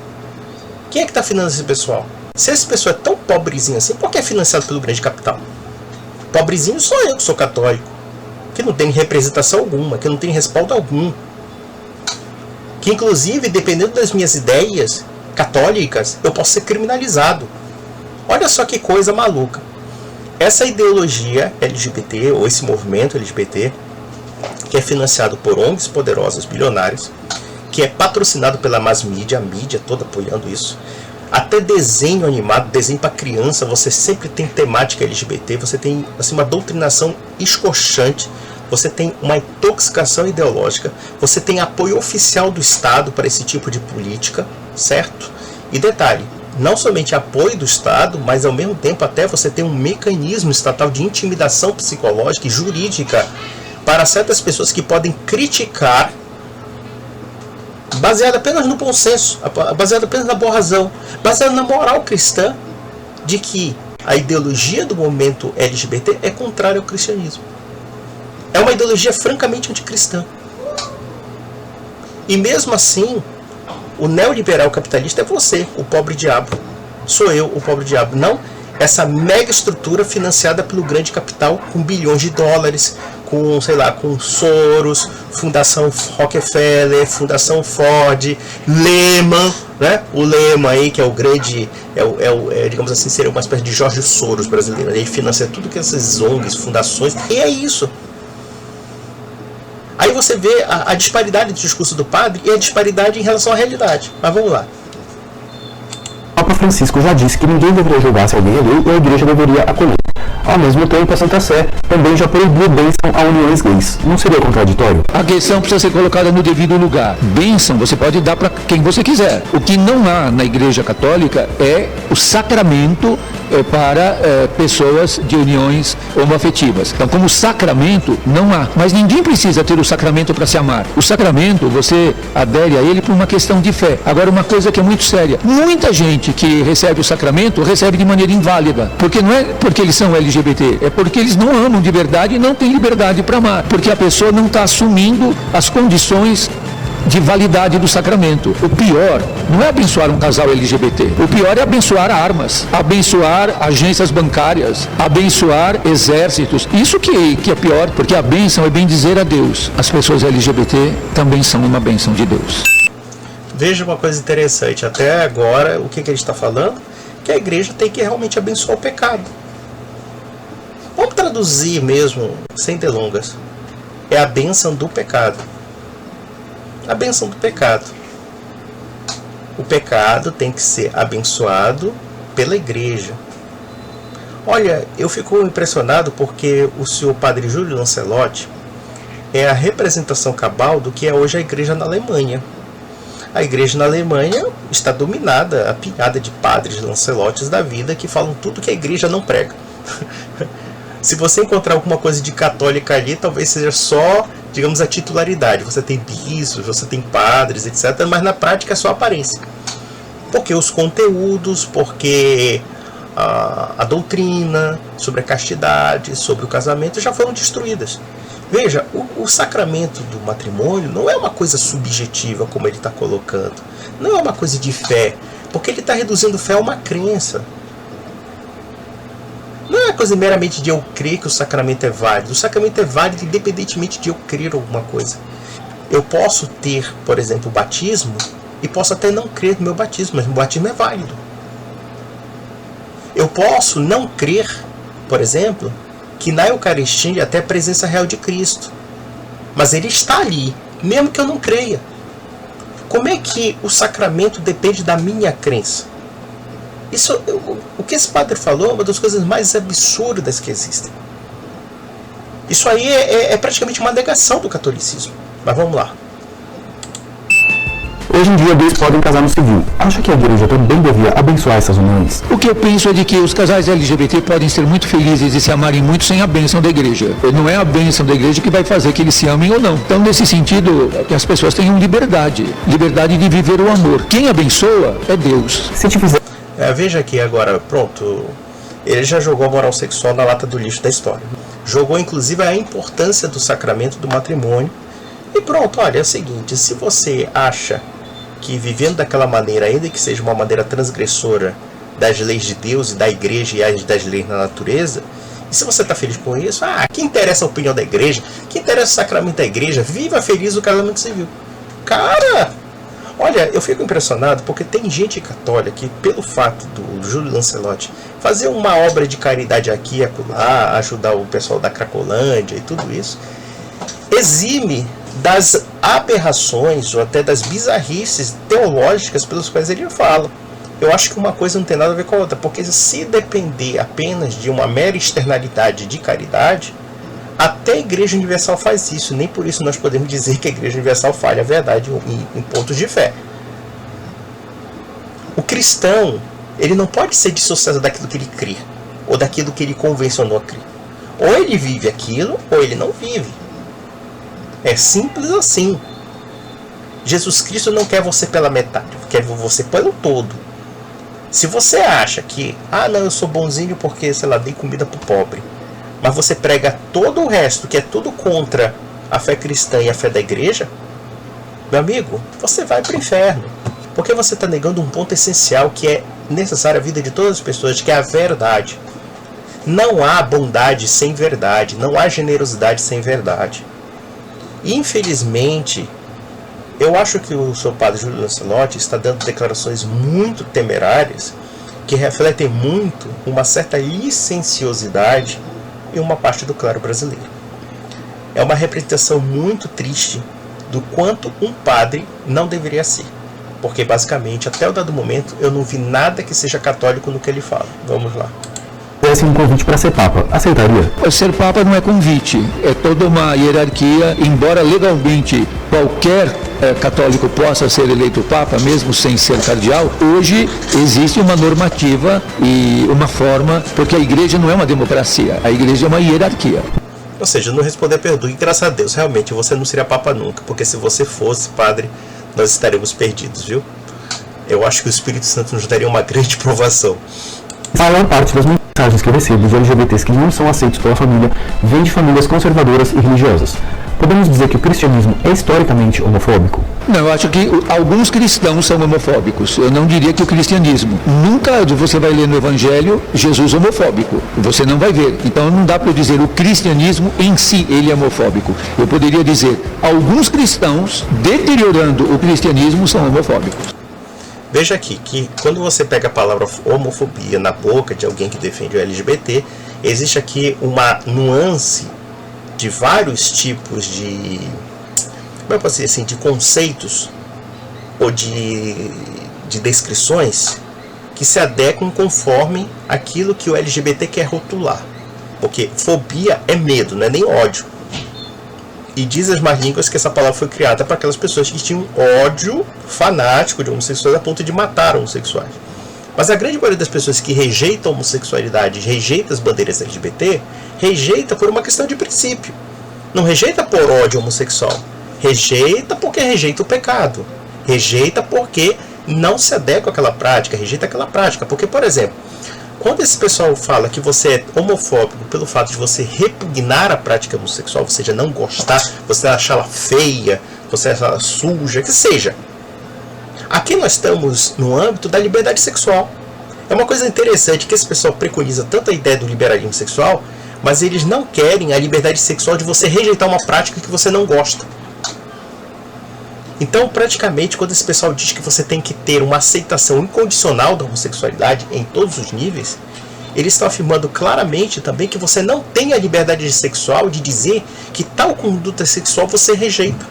Speaker 1: Quem é que está financiando esse pessoal? Se esse pessoal é tão pobrezinho assim, por que é financiado pelo grande capital? Pobrezinho sou eu que sou católico, que não tem representação alguma, que não tem respaldo algum. Que inclusive, dependendo das minhas ideias católicas, eu posso ser criminalizado. Olha só que coisa maluca. Essa ideologia LGBT, ou esse movimento LGBT, que é financiado por ONGs poderosas, bilionárias, que é patrocinado pela mass media, a mídia toda apoiando isso. Até desenho animado, desenho para criança, você sempre tem temática LGBT, você tem assim, uma doutrinação escochante, você tem uma intoxicação ideológica, você tem apoio oficial do Estado para esse tipo de política, certo? E detalhe, não somente apoio do Estado, mas ao mesmo tempo até você tem um mecanismo estatal de intimidação psicológica e jurídica para certas pessoas que podem criticar, baseado apenas no bom senso, baseado apenas na boa razão, baseado na moral cristã, de que a ideologia do movimento LGBT é contrária ao cristianismo. É uma ideologia francamente anticristã. E mesmo assim, o neoliberal capitalista é você, o pobre diabo. Sou eu, o pobre diabo. Não essa mega estrutura financiada pelo grande capital com bilhões de dólares, com, sei lá, com Soros, Fundação Rockefeller, Fundação Ford, Lehman, né? O Lehman aí, que é o grande, digamos assim, seria uma espécie de Jorge Soros brasileiro. Ele financia tudo que essas ONGs, fundações, e é isso. Aí você vê a disparidade do discurso do padre e a disparidade em relação à realidade. Mas vamos lá.
Speaker 3: O Papa Francisco já disse que ninguém deveria julgar se alguém é gay e a igreja deveria acolher. Ao mesmo tempo, a Santa Sé também já proibiu bênção a uniões gays. Não seria contraditório?
Speaker 2: A questão precisa ser colocada no devido lugar. Bênção você pode dar para quem você quiser. O que não há na Igreja Católica é o sacramento para pessoas de uniões homoafetivas. Então, como sacramento, não há. Mas ninguém precisa ter o sacramento para se amar. O sacramento, você adere a ele por uma questão de fé. Agora, uma coisa que é muito séria. Muita gente que recebe o sacramento, recebe de maneira inválida. Porque não é porque eles são LGBT, é porque eles não amam de verdade e não têm liberdade para amar. Porque a pessoa não está assumindo as condições de validade do sacramento. O pior não é abençoar um casal LGBT. O pior é abençoar armas, abençoar agências bancárias, abençoar exércitos. Isso que é pior, porque a bênção é bem dizer a Deus. As pessoas LGBT também são uma bênção de Deus.
Speaker 1: Veja uma coisa interessante. Até agora, o que ele está falando? Que a igreja tem que realmente abençoar o pecado. Vamos traduzir mesmo, sem delongas. É a bênção do pecado. A bênção do pecado. O pecado tem que ser abençoado pela igreja. Olha, eu fico impressionado porque o senhor Padre Júlio Lancelotti é a representação cabal do que é hoje a igreja na Alemanha. A igreja na Alemanha está dominada, a piada de padres Lancelotes da vida que falam tudo que a igreja não prega. Se você encontrar alguma coisa de católica ali, talvez seja só, digamos, a titularidade. Você tem bispos, você tem padres, etc. Mas na prática é só aparência. Porque os conteúdos, porque a doutrina sobre a castidade, sobre o casamento já foram destruídas. Veja, o sacramento do matrimônio não é uma coisa subjetiva, como ele está colocando. Não é uma coisa de fé, porque ele está reduzindo fé a uma crença. Não é uma coisa meramente de eu crer que o sacramento é válido. O sacramento é válido independentemente de eu crer alguma coisa. Eu posso ter, por exemplo, o batismo e posso até não crer no meu batismo, mas o batismo é válido. Eu posso não crer, por exemplo, que na Eucaristia até a presença real de Cristo. Mas ele está ali, mesmo que eu não creia. Como é que o sacramento depende da minha crença? O que esse padre falou é uma das coisas mais absurdas que existem. Isso aí é praticamente uma negação do catolicismo. Mas vamos lá.
Speaker 3: Hoje em dia, gays podem casar no civil. Acha que a igreja também devia abençoar essas uniões?
Speaker 2: O que eu penso é de que os casais LGBT podem ser muito felizes e se amarem muito sem a bênção da igreja. Não é a bênção da igreja que vai fazer que eles se amem ou não. Então, nesse sentido, que as pessoas tenham liberdade de viver o amor. Quem abençoa é Deus.
Speaker 3: Se te fizer...
Speaker 1: Veja aqui agora, pronto. Ele já jogou a moral sexual na lata do lixo da história. Jogou, inclusive, a importância do sacramento do matrimônio. E pronto, olha, é o seguinte, se você acha que vivendo daquela maneira, ainda que seja uma maneira transgressora das leis de Deus e da igreja e das leis da natureza, e se você está feliz com isso, que interessa a opinião da igreja, que interessa o sacramento da igreja, viva feliz o casamento civil. Cara, olha, eu fico impressionado porque tem gente católica que, pelo fato do Júlio Lancelotti fazer uma obra de caridade aqui e acolá, ajudar o pessoal da Cracolândia e tudo isso, exime das aberrações ou até das bizarrices teológicas pelas quais ele fala. Eu acho que uma coisa não tem nada a ver com a outra, porque se depender apenas de uma mera externalidade de caridade, até a Igreja Universal faz isso, nem por isso nós podemos dizer que a Igreja Universal falha a verdade em pontos de fé. O cristão, ele não pode ser dissociado daquilo que ele crê, ou daquilo que ele convencionou a crer. Ou ele vive aquilo, ou ele não vive. É simples assim. Jesus Cristo não quer você pela metade, quer você pelo todo. Se você acha que, não, eu sou bonzinho porque, sei lá, dei comida pro pobre, mas você prega todo o resto, que é tudo contra a fé cristã e a fé da igreja, meu amigo, você vai pro inferno. Porque você está negando um ponto essencial que é necessário à vida de todas as pessoas, que é a verdade. Não há bondade sem verdade, não há generosidade sem verdade. Infelizmente, eu acho que o seu padre Júlio Lancelotti está dando declarações muito temerárias que refletem muito uma certa licenciosidade em uma parte do clero brasileiro. É uma representação muito triste do quanto um padre não deveria ser. Porque basicamente, até o dado momento, eu não vi nada que seja católico no que ele fala. Vamos lá.
Speaker 3: Esse é um convite para ser Papa. Aceitaria?
Speaker 2: Ser Papa não é convite, é toda uma hierarquia. Embora legalmente qualquer católico possa ser eleito Papa, mesmo sem ser cardeal, hoje existe uma normativa e uma forma, porque a igreja não é uma democracia, a igreja é uma hierarquia.
Speaker 1: Ou seja, não responder a pergunta, e graças a Deus, realmente você não seria Papa nunca, porque se você fosse padre, nós estaremos perdidos, viu? Eu acho que o Espírito Santo nos daria uma grande provação.
Speaker 3: A maior parte das mensagens que eu recebo de LGBTs que não são aceitos pela família vem de famílias conservadoras e religiosas. Podemos dizer que o cristianismo é historicamente homofóbico?
Speaker 2: Não, eu acho que alguns cristãos são homofóbicos. Eu não diria que o cristianismo. Nunca você vai ler no Evangelho Jesus homofóbico. Você não vai ver. Então não dá para dizer o cristianismo em si ele é homofóbico. Eu poderia dizer alguns cristãos deteriorando o cristianismo são homofóbicos.
Speaker 1: Veja aqui que quando você pega a palavra homofobia na boca de alguém que defende o LGBT, existe aqui uma nuance de vários tipos de, como eu posso dizer assim, de conceitos ou de descrições que se adequam conforme aquilo que o LGBT quer rotular. Porque fobia é medo, não é nem ódio. E diz as más línguas que essa palavra foi criada para aquelas pessoas que tinham ódio fanático de homossexuais a ponto de matar homossexuais. Mas a grande maioria das pessoas que rejeitam a homossexualidade, rejeita as bandeiras LGBT, rejeita por uma questão de princípio. Não rejeita por ódio homossexual. Rejeita porque rejeita o pecado. Rejeita porque não se adequa àquela prática, rejeita aquela prática. Porque, por exemplo, quando esse pessoal fala que você é homofóbico pelo fato de você repugnar a prática homossexual, ou seja, não gostar, você achar ela feia, você achar ela suja, que seja. Aqui nós estamos no âmbito da liberdade sexual. É uma coisa interessante que esse pessoal preconiza tanto a ideia do liberalismo sexual, mas eles não querem a liberdade sexual de você rejeitar uma prática que você não gosta. Então, praticamente, quando esse pessoal diz que você tem que ter uma aceitação incondicional da homossexualidade em todos os níveis, eles estão afirmando claramente também que você não tem a liberdade sexual de dizer que tal conduta sexual você rejeita.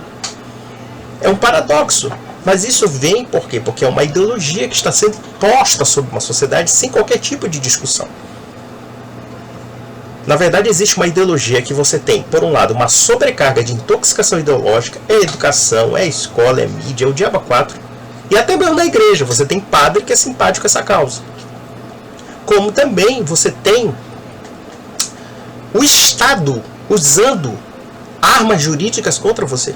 Speaker 1: É um paradoxo, mas isso vem por quê? Porque é uma ideologia que está sendo posta sobre uma sociedade sem qualquer tipo de discussão. Na verdade, existe uma ideologia que você tem, por um lado, uma sobrecarga de intoxicação ideológica, é educação, é escola, é mídia, é o diabo 4, e até mesmo na igreja, você tem padre que é simpático a essa causa. Como também você tem o Estado usando armas jurídicas contra você.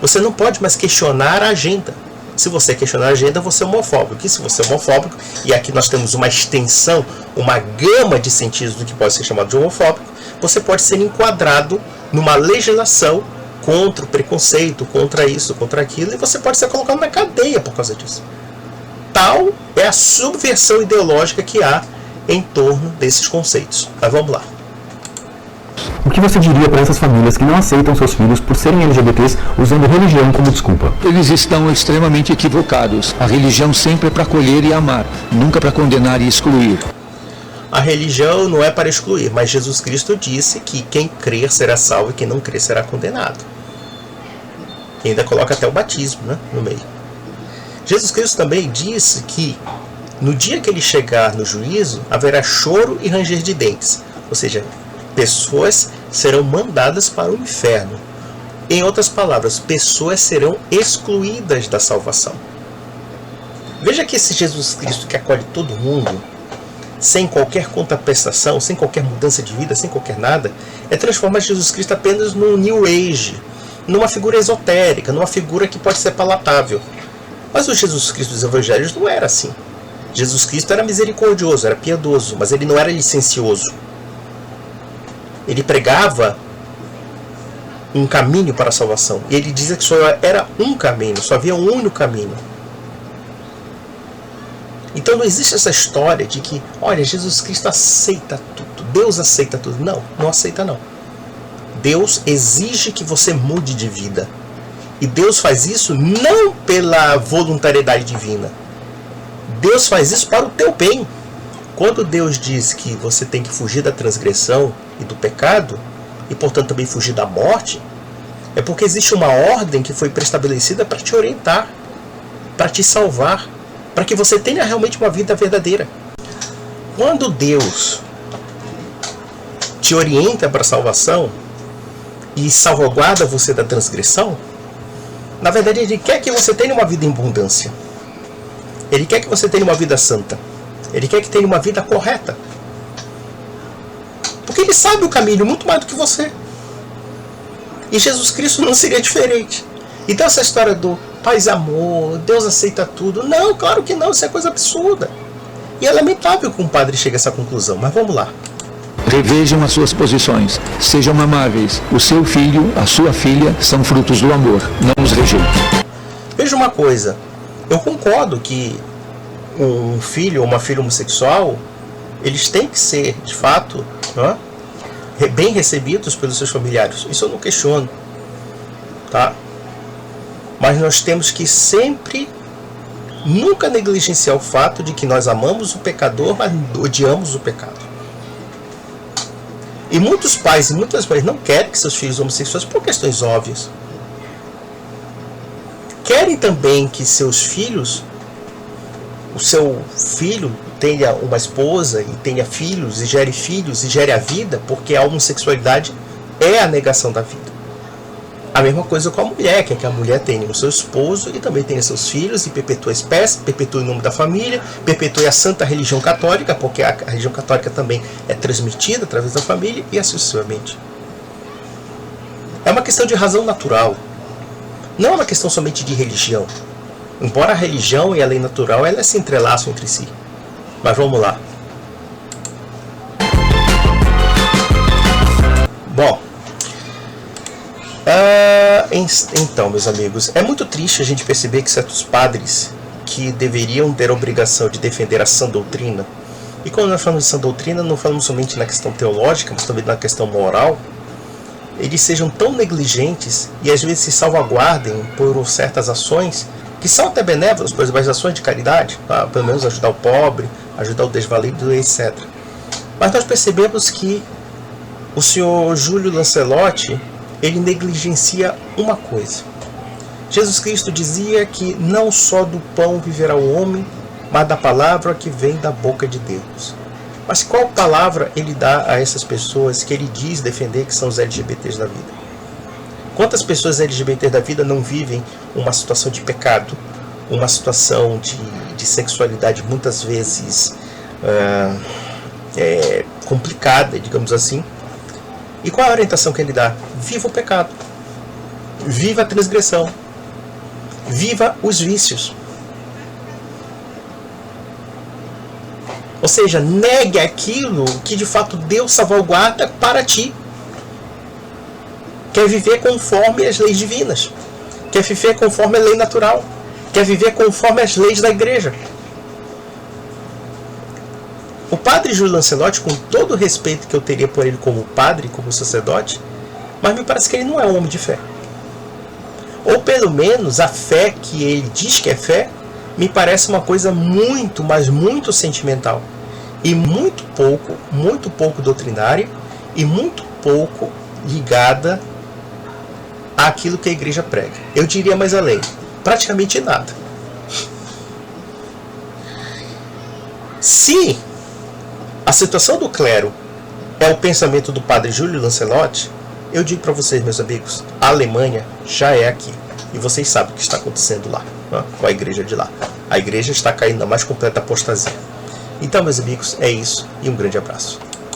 Speaker 1: Você não pode mais questionar a agenda. Se você questionar a agenda, você é homofóbico. E se você é homofóbico, e aqui nós temos uma extensão, uma gama de sentidos do que pode ser chamado de homofóbico, você pode ser enquadrado numa legislação contra o preconceito, contra isso, contra aquilo, e você pode ser colocado na cadeia por causa disso. Tal é a subversão ideológica que há em torno desses conceitos. Mas vamos lá.
Speaker 3: O que você diria para essas famílias que não aceitam seus filhos por serem LGBTs usando religião como desculpa?
Speaker 2: Eles estão extremamente equivocados. A religião sempre é para acolher e amar, nunca para condenar e excluir.
Speaker 1: A religião não é para excluir, mas Jesus Cristo disse que quem crer será salvo e quem não crer será condenado. E ainda coloca até o batismo, né, no meio. Jesus Cristo também disse que no dia que ele chegar no juízo, haverá choro e ranger de dentes. Ou seja, pessoas serão mandadas para o inferno. Em outras palavras, pessoas serão excluídas da salvação. Veja que esse Jesus Cristo que acolhe todo mundo, sem qualquer contraprestação, sem qualquer mudança de vida, sem qualquer nada, é transformar Jesus Cristo apenas num New Age, numa figura esotérica, numa figura que pode ser palatável. Mas o Jesus Cristo dos Evangelhos não era assim. Jesus Cristo era misericordioso, era piedoso, mas ele não era licencioso. Ele pregava um caminho para a salvação. E ele dizia que só era um caminho, só havia um único caminho. Então não existe essa história de que, olha, Jesus Cristo aceita tudo, Deus aceita tudo. Não, não aceita não. Deus exige que você mude de vida. E Deus faz isso não pela voluntariedade divina. Deus faz isso para o teu bem. Quando Deus diz que você tem que fugir da transgressão e do pecado, e portanto também fugir da morte, é porque existe uma ordem que foi prestabelecida para te orientar, para te salvar, para que você tenha realmente uma vida verdadeira. Quando Deus te orienta para a salvação e salvaguarda você da transgressão, na verdade Ele quer que você tenha uma vida em abundância. Ele quer que você tenha uma vida santa. Ele quer que tenha uma vida correta. Porque Ele sabe o caminho muito mais do que você. E Jesus Cristo não seria diferente. Então essa história do paz e amor, Deus aceita tudo. Não, claro que não, isso é coisa absurda. E é lamentável que um padre chegue a essa conclusão, mas vamos lá.
Speaker 2: Revejam as suas posições. Sejam amáveis. O seu filho, a sua filha, são frutos do amor. Não os rejeite.
Speaker 1: Veja uma coisa. Eu concordo que um filho ou uma filha homossexual, eles têm que ser, de fato, bem recebidos pelos seus familiares. Isso eu não questiono. Tá? Mas nós temos que sempre, nunca negligenciar o fato de que nós amamos o pecador, mas odiamos o pecado. E muitos pais e muitas mães não querem que seus filhos homossexuais por questões óbvias. Querem também que seus filhos, o seu filho tenha uma esposa e tenha filhos e gere a vida, porque a homossexualidade é a negação da vida. A mesma coisa com a mulher, quer que a mulher tenha o seu esposo e também tenha seus filhos e perpetue a espécie, perpetue o nome da família, perpetue a santa religião católica, porque a religião católica também é transmitida através da família e assim sucessivamente. É uma questão de razão natural. Não é uma questão somente de religião. Embora a religião e a lei natural elas se entrelaçam entre si. Mas vamos lá. Bom, então, meus amigos, é muito triste a gente perceber que certos padres que deveriam ter a obrigação de defender a sã doutrina, e quando nós falamos de sã doutrina, não falamos somente na questão teológica, mas também na questão moral, eles sejam tão negligentes e às vezes se salvaguardem por certas ações que são até benévolas, por exemplo, as ações de caridade, tá? Pelo menos ajudar o pobre, ajudar o desvalido, etc. Mas nós percebemos que o senhor Júlio Lancelotti, ele negligencia uma coisa. Jesus Cristo dizia que não só do pão viverá o homem, mas da palavra que vem da boca de Deus. Mas qual palavra ele dá a essas pessoas que ele diz defender, que são os LGBTs da vida? Quantas pessoas LGBT da vida não vivem uma situação de pecado, uma situação de sexualidade muitas vezes complicada, digamos assim? E qual a orientação que ele dá? Viva o pecado, viva a transgressão, viva os vícios. Ou seja, negue aquilo que de fato Deus salvaguarda para ti. Quer viver conforme as leis divinas, quer viver conforme a lei natural, quer viver conforme as leis da igreja. O padre Júlio Lancelotti, com todo o respeito que eu teria por ele como padre, como sacerdote, mas me parece que ele não é um homem de fé. Ou pelo menos a fé que ele diz que é fé, me parece uma coisa muito, mas muito sentimental. E muito pouco doutrinária, e muito pouco ligada àquilo que a igreja prega. Eu diria mais além, praticamente nada. Se a situação do clero é o pensamento do padre Júlio Lancelotti, eu digo para vocês, meus amigos, a Alemanha já é aqui. E vocês sabem o que está acontecendo lá, né, com a igreja de lá. A igreja está caindo na mais completa apostasia. Então, meus amigos, é isso e um grande abraço.